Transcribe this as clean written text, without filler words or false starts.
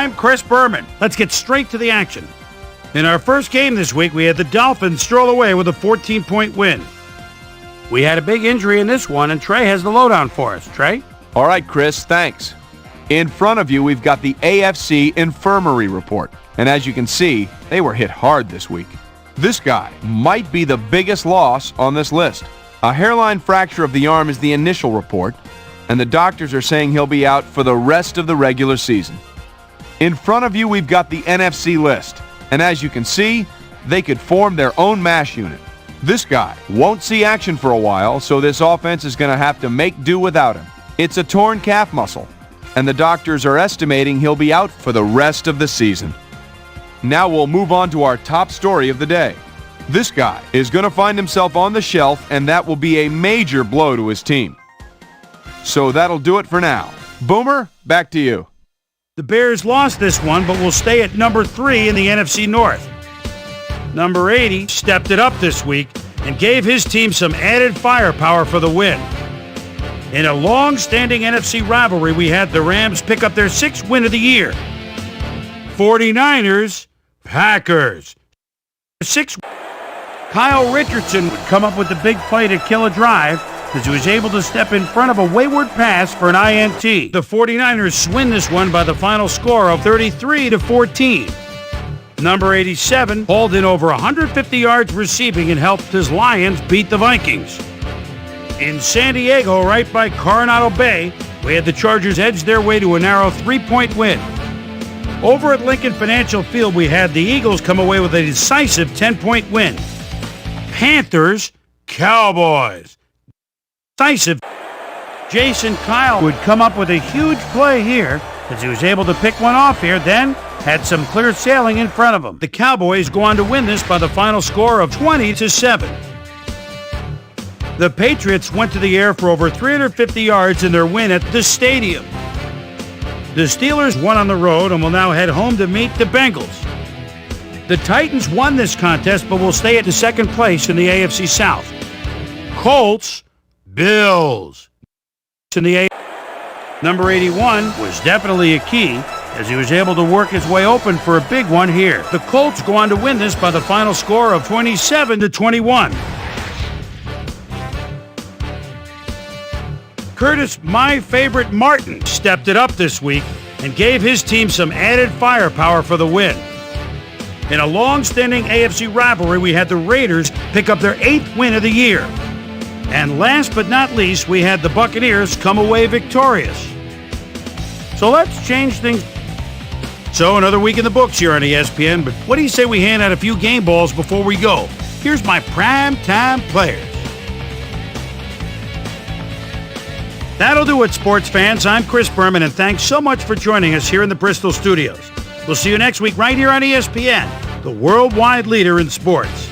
I'm Chris Berman. Let's get straight to the action. In our first game this week, we had the Dolphins stroll away with a 14-point win. We had a big injury in this one, and Trey has the lowdown for us. Trey? All right, Chris, thanks. In front of you, we've got the AFC Infirmary report. And as you can see, they were hit hard this week. This guy might be the biggest loss on this list. A hairline fracture of the arm is the initial report, and the doctors are saying he'll be out for the rest of the regular season. In front of you, we've got the NFC list. And as you can see, they could form their own MASH unit. This guy won't see action for a while, so this offense is going to have to make do without him. It's a torn calf muscle. and the doctors are estimating he'll be out for the rest of the season. Now we'll move on to our top story of the day. This guy is going to find himself on the shelf, and that will be a major blow to his team. So that'll do it for now. Boomer, back to you. The Bears lost this one, but will stay at number 3 in the NFC North. Number 80 stepped it up this week and gave his team some added firepower for the win. In a long-standing NFC rivalry, we had the Rams pick up their 6th win of the year. 49ers, Packers. Kyle Richardson would come up with the big play to kill a drive as he was able to step in front of a wayward pass for an INT. The 49ers win this one by the final score of 33-14. Number 87 hauled in over 150 yards receiving and helped his Lions beat the Vikings. In San Diego, right by Coronado Bay, we had the Chargers edge their way to a narrow 3-point win. Over at Lincoln Financial Field, we had the Eagles come away with a decisive 10-point win. Panthers, Cowboys. Decisive. Jason Kyle would come up with a huge play here as he was able to pick one off here, then had some clear sailing in front of him. The Cowboys go on to win this by the final score of 20-7. The Patriots went to the air for over 350 yards in their win at the stadium. The Steelers won on the road and will now head home to meet the Bengals. The Titans won this contest but will stay at the second place in the AFC South. Colts, Bills. In the Number 81 was definitely a key as he was able to work his way open for a big one here. The Colts go on to win this by the final score of 27-21. Curtis, my favorite Martin, stepped it up this week and gave his team some added firepower for the win. In a long-standing AFC rivalry, we had the Raiders pick up their 8th win of the year. And last but not least, we had the Buccaneers come away victorious. So let's change things. So another week in the books here on ESPN, but what do you say we hand out a few game balls before we go? Here's my primetime players. That'll do it, sports fans. I'm Chris Berman, and thanks so much for joining us here in the Bristol studios. We'll see you next week right here on ESPN, the worldwide leader in sports.